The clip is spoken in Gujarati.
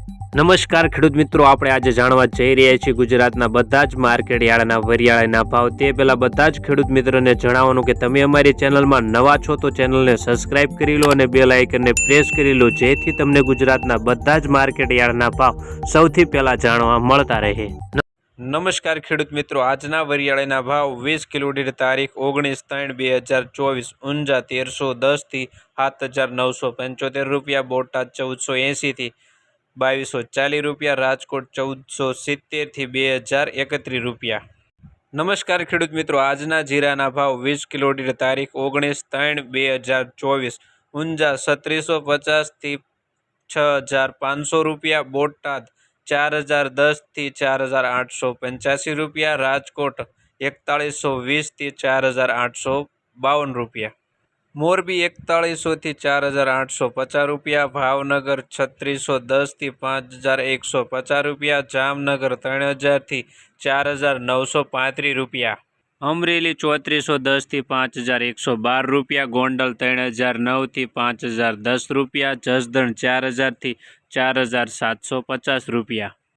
નમસ્કાર ખેડૂત મિત્રો, આપણે આજે જાણવા જઈ રહ્યા છીએ ગુજરાતના બધા જ માર્કેટ યાર્ડના વરિયાળીના ભાવ। તે પહેલાં બધા જ ખેડૂત મિત્રોને જણાવવાનું કે તમે અમારી ચેનલમાં નવા છો તો ચેનલને સબસ્ક્રાઇબ કરી લો અને બેલ આઇકનને પ્રેસ કરી લો, જેથી તમને ગુજરાતના બધા જ માર્કેટ યાર્ડના ભાવ સૌથી પહેલાં જાણવા મળતા રહે। નમસ્કાર ખેડૂત મિત્રો, આજના વરિયાળીના ભાવ 20 કિલો દીઠ તારીખ 19/3/2024 ઊંઝા 1310 થી 7975 રૂપિયા, બોટાદ 1480 થી 2240 રૂપિયા, રાજકોટ 1470 થી 2031 રૂપિયા। નમસ્કાર ખેડૂત મિત્રો, આજના જીરાના ભાવ 20 કિલો દીઠ તારીખ 19/3/2024 ઊંઝા 3650 થી 6500 રૂપિયા, બોટાદ 4010 થી 4885 રૂપિયા, રાજકોટ 4120 થી 4852 રૂપિયા, મોરબી 4100 થી 4850 રૂપિયા, ભાવનગર 3610 થી 5150 રૂપિયા, જામનગર 3000 થી 4935 રૂપિયા, અમરેલી 3410 થી 5112 રૂપિયા, ગોંડલ 3009 થી 5010 રૂપિયા, જસદણ 4000 થી 4750 રૂપિયા।